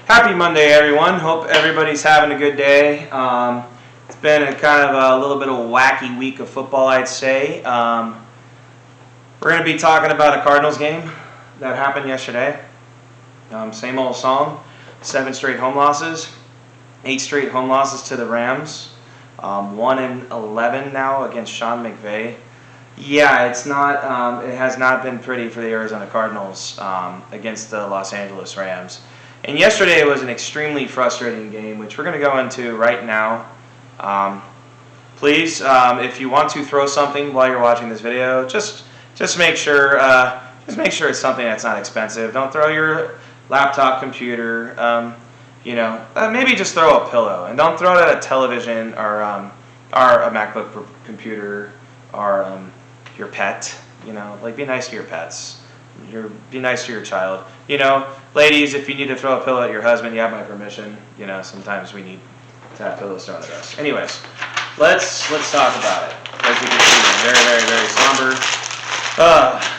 Happy Monday, everyone. Hope everybody's having a good day. It's been a kind of a little bit of a wacky week of football, I'd say. We're going to be talking about a Cardinals game that happened yesterday. Same old song, 7 straight home losses, 8 straight home losses to the Rams, 1-11 now against Sean McVay. Yeah, it's not. It has not been pretty for the Arizona Cardinals against the Los Angeles Rams. And yesterday was an extremely frustrating game, which we're going to go into right now. Please, if you want to throw something while you're watching this video, just make sure it's something that's not expensive. Don't throw your laptop, computer. Maybe just throw a pillow, and don't throw it at a television or a MacBook computer or your pet. Be nice to your pets. Be nice to your child. Ladies, if you need to throw a pillow at your husband, you have my permission. Sometimes we need to have pillows thrown at us. Anyways, let's talk about it. As you can see, very, very, very somber.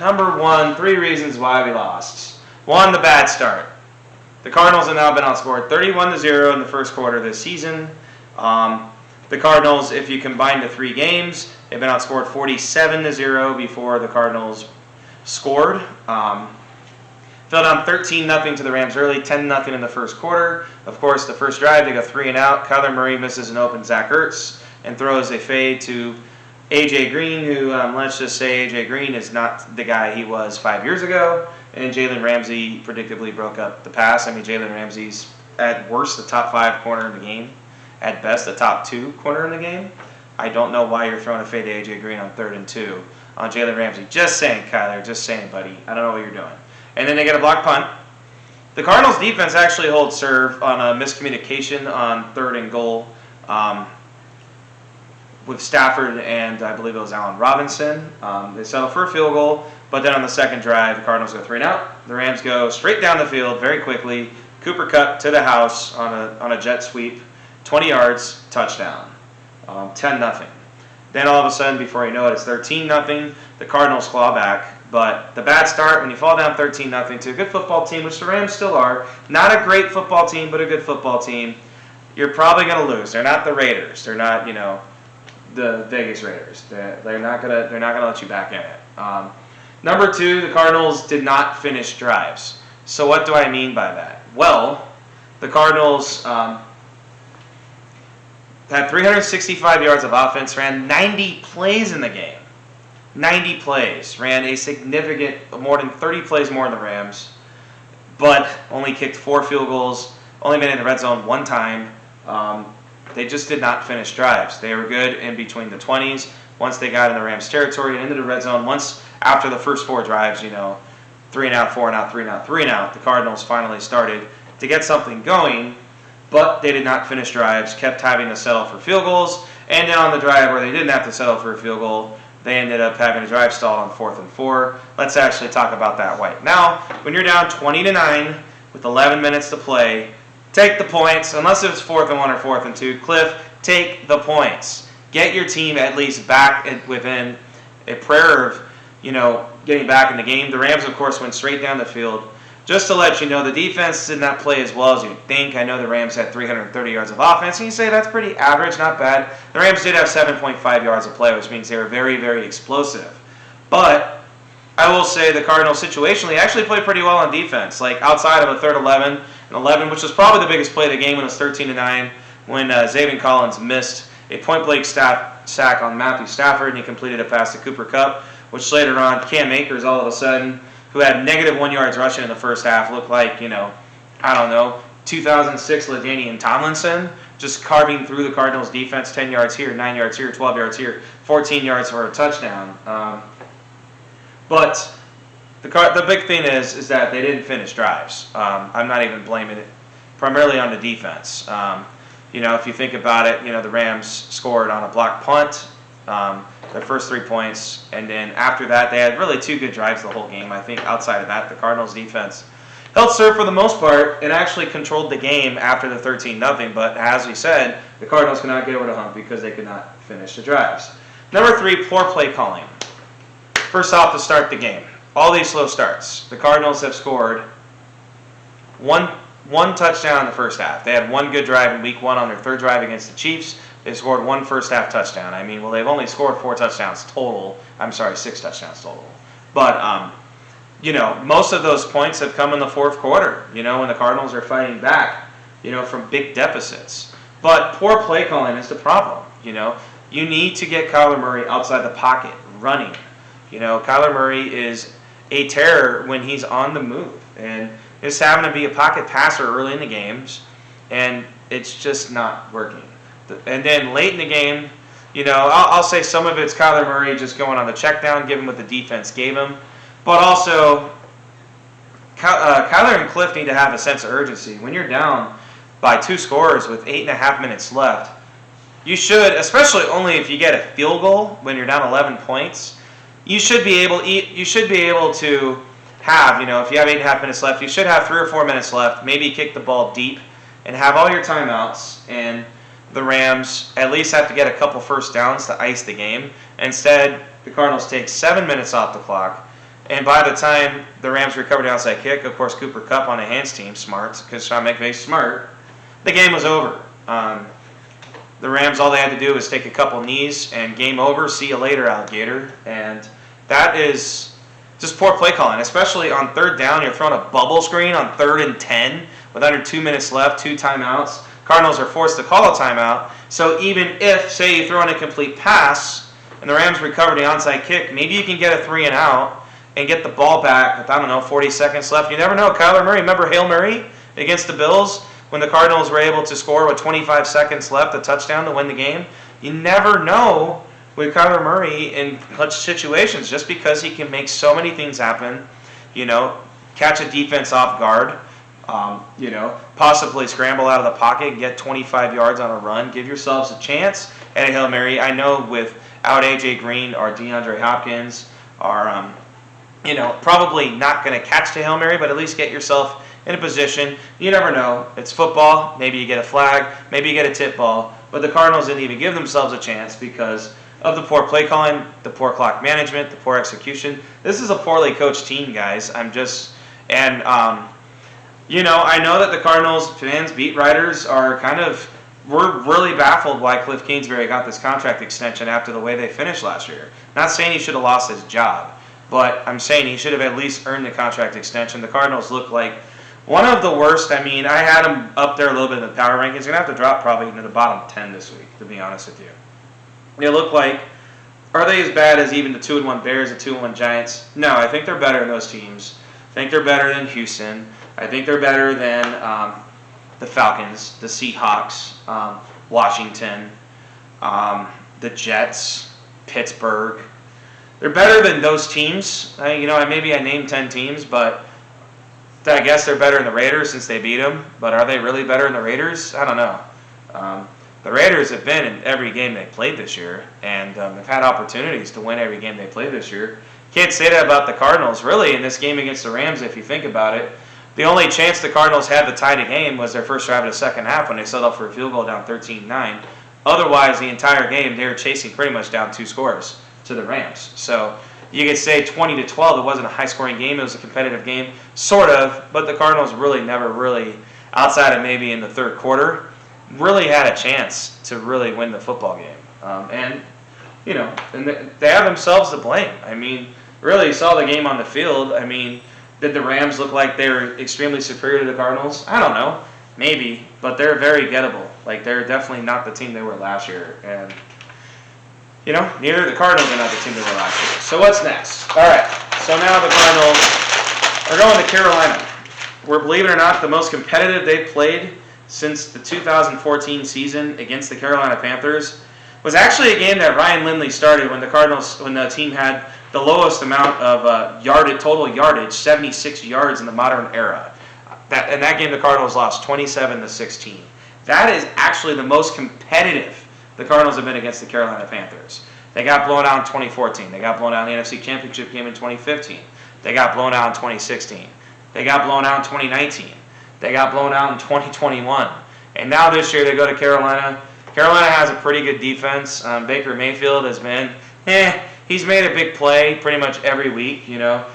Number one, 3 reasons why we lost. 1, the bad start. The Cardinals have now been outscored 31-0 in the first quarter of this season. The Cardinals, if you combine the 3 games, they've been outscored 47-0 before the Cardinals scored. Fell down 13-0 to the Rams early, 10-0 in the first quarter. Of course, the first drive, they go 3 and out. Kyler Murray misses an open Zach Ertz and throws a fade to A.J. Green, who, let's just say A.J. Green is not the guy he was 5 years ago. And Jalen Ramsey predictably broke up the pass. Jalen Ramsey's at worst the top 5 corner in the game. At best, the top 2 corner in the game. I don't know why you're throwing a fade to A.J. Green on 3rd and 2 on Jalen Ramsey. Just saying, Kyler. Just saying, buddy. I don't know what you're doing. And then they get a block punt. The Cardinals defense actually holds serve on a miscommunication on 3rd and goal with Stafford and I believe it was Allen Robinson. They settle for a field goal, but then on the second drive, the Cardinals go 3 and out. The Rams go straight down the field very quickly. Cooper Kupp to the house on a jet sweep, 20 yards, touchdown, 10-0. Then all of a sudden, before you know it, it's 13-0. The Cardinals claw back. But the bad start, when you fall down 13-0 to a good football team, which the Rams still are, not a great football team, but a good football team, you're probably going to lose. They're not the Raiders. They're not, the Vegas Raiders. They're not gonna let you back in it. Number 2, the Cardinals did not finish drives. So what do I mean by that? Well, the Cardinals had 365 yards of offense, ran 90 plays in the game. 90 plays, ran a significant, more than 30 plays more than the Rams, but only kicked 4 field goals, only made it in the red zone 1 time. They just did not finish drives. They were good in between the 20s. Once they got in the Rams territory and into the red zone, once after the first 4 drives, 3 and out, 4 and out, 3 and out, 3 and out, the Cardinals finally started to get something going, but they did not finish drives, kept having to settle for field goals, and then on the drive where they didn't have to settle for a field goal, they ended up having a drive stalled on 4th and 4. Let's actually talk about that right now. When you're down 20-9 with 11 minutes to play, take the points. Unless it's 4th and 1 or 4th and 2, Cliff, take the points. Get your team at least back within a prayer of, getting back in the game. The Rams, of course, went straight down the field. Just to let you know, the defense did not play as well as you'd think. I know the Rams had 330 yards of offense, and you say that's pretty average, not bad. The Rams did have 7.5 yards of play, which means they were very, very explosive. But I will say the Cardinals situationally actually played pretty well on defense. Like outside of a 3rd 11, which was probably the biggest play of the game when it was 13-9, when Zaven Collins missed a point-blank sack on Matthew Stafford, and he completed a pass to Cooper Kupp, which later on Cam Akers all of a sudden, who had -1 yards rushing in the first half, looked like, 2006 LaDainian Tomlinson, just carving through the Cardinals' defense, 10 yards here, 9 yards here, 12 yards here, 14 yards for a touchdown. But the big thing is that they didn't finish drives. I'm not even blaming it primarily on the defense. If you think about it, the Rams scored on a block punt, their first 3 points, and then after that, they had really 2 good drives the whole game. I think outside of that, the Cardinals defense held serve for the most part and actually controlled the game after the 13-0, but as we said, the Cardinals could not get over the hump because they could not finish the drives. Number 3, poor play calling. First off, to start the game, all these slow starts. The Cardinals have scored one one touchdown in the first half. They had one good drive in week 1 on their third drive against the Chiefs. They scored one first half touchdown. I mean, well, they've only scored 4 touchdowns total. I'm sorry, 6 touchdowns total. But, most of those points have come in the fourth quarter, when the Cardinals are fighting back, from big deficits. But poor play calling is the problem, You need to get Kyler Murray outside the pocket, running. Kyler Murray is a terror when he's on the move. And it's having to be a pocket passer early in the games, and it's just not working. And then late in the game, I'll say some of it's Kyler Murray just going on the check down, giving what the defense gave him. But also, Kyler and Cliff need to have a sense of urgency. When you're down by 2 scores with 8.5 minutes left, you should, especially only if you get a field goal when you're down 11 points, you should be able to have, if you have 8.5 minutes left, you should have 3 or 4 minutes left, maybe kick the ball deep and have all your timeouts, and the Rams at least have to get a couple first downs to ice the game. Instead, the Cardinals take 7 minutes off the clock, and by the time the Rams recover the outside kick, of course, Cooper Kupp on the hands team, smart, because Sean McVay's smart, the game was over. The Rams, all they had to do was take a couple knees and game over, see you later, alligator. And that is just poor play calling, especially on third down. You're throwing a bubble screen on 3rd and 10 with under 2 minutes left, 2 timeouts. Cardinals are forced to call a timeout. So even if, say, you throw an incomplete pass and the Rams recover the onside kick, maybe you can get a 3 and out and get the ball back with, 40 seconds left. You never know. Kyler Murray, remember Hail Murray against the Bills when the Cardinals were able to score with 25 seconds left, a touchdown to win the game? You never know with Kyler Murray in clutch situations, just because he can make so many things happen, catch a defense off guard, possibly scramble out of the pocket and get 25 yards on a run. Give yourselves a chance at a Hail Mary. I know without A.J. Green or DeAndre Hopkins are, probably not going to catch the Hail Mary, but at least get yourself in a position. You never know. It's football. Maybe you get a flag. Maybe you get a tip ball. But the Cardinals didn't even give themselves a chance because of the poor play calling, the poor clock management, the poor execution. This is a poorly coached team, guys. I know that the Cardinals fans, beat writers we're really baffled why Cliff Kingsbury got this contract extension after the way they finished last year. Not saying he should have lost his job, but I'm saying he should have at least earned the contract extension. The Cardinals look like one of the worst. I mean, I had them up there a little bit in the power rankings. They're going to have to drop probably into the bottom 10 this week, to be honest with you. They look like, are they as bad as even the 2-1 Bears, the 2-1 Giants? No, I think they're better than those teams. I think they're better than Houston. I think they're better than the Falcons, the Seahawks, Washington, the Jets, Pittsburgh. They're better than those teams. Maybe I named 10 teams, but I guess they're better than the Raiders since they beat them. But are they really better than the Raiders? I don't know. The Raiders have been in every game they played this year, and they've had opportunities to win every game they played this year. Can't say that about the Cardinals, really, in this game against the Rams, if you think about it. The only chance the Cardinals had to tie the game was their first drive of the second half when they settled for a field goal down 13-9. Otherwise, the entire game, they were chasing pretty much down 2 scores to the Rams. So you could say 20-12, it wasn't a high-scoring game. It was a competitive game, sort of, but the Cardinals never really, outside of maybe in the third quarter, really had a chance to really win the football game. And they have themselves to blame. I mean, really, you saw the game on the field. I mean, did the Rams look like they were extremely superior to the Cardinals? I don't know. Maybe. But they're very gettable. Like, they're definitely not the team they were last year. And, neither the Cardinals are not the team they were last year. So what's next? All right. So now the Cardinals are going to Carolina. Where, believe it or not, the most competitive they've played since the 2014 season against the Carolina Panthers was actually a game that Ryan Lindley started when the team had the lowest amount of total yardage, 76 yards in the modern era. In that game, the Cardinals lost 27-16. That is actually the most competitive the Cardinals have been against the Carolina Panthers. They got blown out in 2014. They got blown out in the NFC Championship game in 2015. They got blown out in 2016. They got blown out in 2019. They got blown out in 2021. And now this year they go to Carolina. Carolina has a pretty good defense. Baker Mayfield has been, he's made a big play pretty much every week,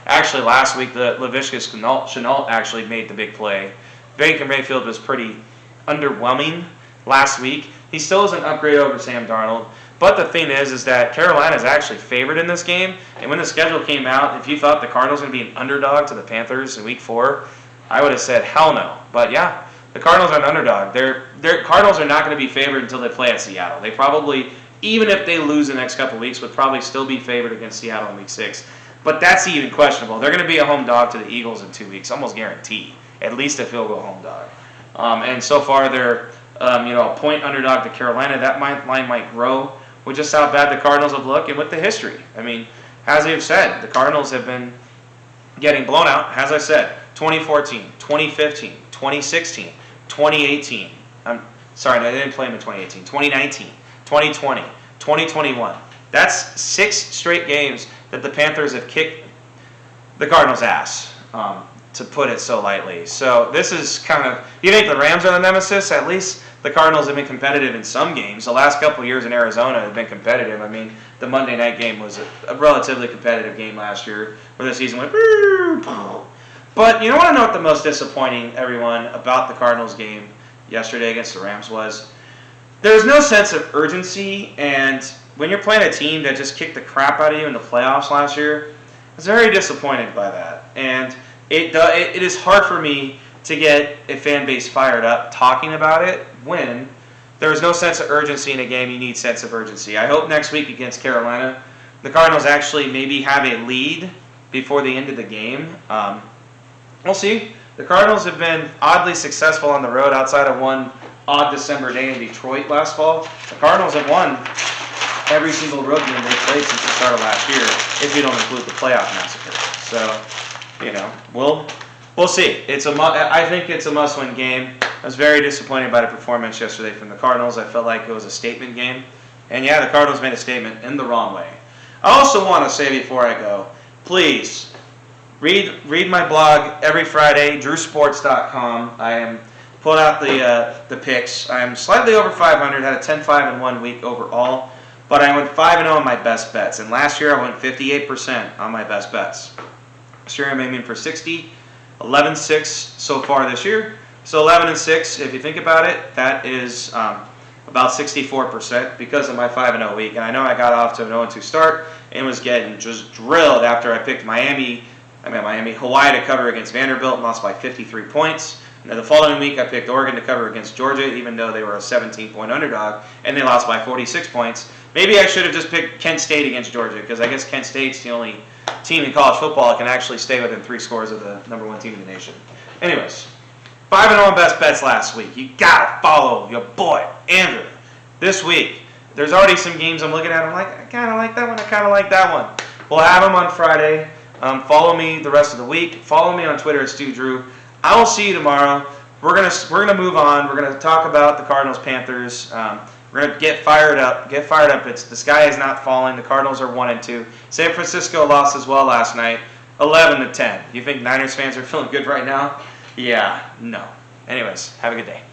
Actually, last week, the Laviska Shenault actually made the big play Baker Mayfield was pretty underwhelming last week. He still is an upgrade over Sam Darnold. But the thing is that Carolina is actually favored in this game. And when the schedule came out, if you thought the Cardinals were going to be an underdog to the Panthers in Week 4, I would have said hell no. But yeah, the Cardinals are an underdog. Their Cardinals are not going to be favored until they play at Seattle. They probably, even if they lose the next couple of weeks, would probably still be favored against Seattle in Week 6. But that's even questionable. They're going to be a home dog to the Eagles in 2 weeks, almost guaranteed. At least a field goal home dog. And so far they're a point underdog to Carolina. That line might grow with just how bad the Cardinals have looked and with the history. I mean, as I've said, the Cardinals have been getting blown out, as I said, 2014, 2015, 2016, 2018. I'm sorry, I didn't play them in 2018. 2019, 2020, 2021. That's 6 straight games that the Panthers have kicked the Cardinals' ass, to put it so lightly. So this is kind of, you think the Rams are the nemesis? At least the Cardinals have been competitive in some games. The last couple of years in Arizona have been competitive. I mean, the Monday night game was a relatively competitive game last year where the season went. But you want to know what the most disappointing, everyone, about the Cardinals game yesterday against the Rams was? There's no sense of urgency, and when you're playing a team that just kicked the crap out of you in the playoffs last year, I was very disappointed by that. And it is hard for me to get a fan base fired up talking about it when there's no sense of urgency in a game. You need sense of urgency. I hope next week against Carolina, the Cardinals actually maybe have a lead before the end of the game. We'll see. The Cardinals have been oddly successful on the road outside of one odd December day in Detroit last fall. The Cardinals have won every single road game they've played since the start of last year, if you don't include the playoff massacre. So, we'll see. I think it's a must-win game. I was very disappointed by the performance yesterday from the Cardinals. I felt like it was a statement game. And yeah, the Cardinals made a statement in the wrong way. I also want to say before I go, please read my blog every Friday, drewsports.com. I am pulling out the picks. I'm slightly over 500, had a 10-5 in 1 week overall, but I went 5-0 on my best bets. And last year I went 58% on my best bets. This year I'm aiming for 60, 11-6 so far this year. So 11-6, if you think about it, that is about 64% because of my 5-0 week. And I know I got off to an 0-2 start and was getting just drilled after I picked Hawaii to cover against Vanderbilt and lost by 53 points. And then the following week I picked Oregon to cover against Georgia, even though they were a 17-point underdog, and they lost by 46 points. Maybe I should have just picked Kent State against Georgia, because I guess Kent State's the only team in college football that can actually stay within 3 scores of the number 1 team in the nation. Anyways, 5-0 on best bets last week. You gotta follow your boy, Andrew. This week, there's already some games I'm looking at. I'm like, I kind of like that one, I kind of like that one. We'll have them on Friday. Follow me the rest of the week. Follow me on Twitter at StuDrew. I will see you tomorrow. We're gonna move on. We're gonna talk about the Cardinals Panthers. We're gonna get fired up. The sky is not falling. The Cardinals are 1-2. San Francisco lost as well last night, 11-10. You think Niners fans are feeling good right now? Yeah, no. Anyways, have a good day.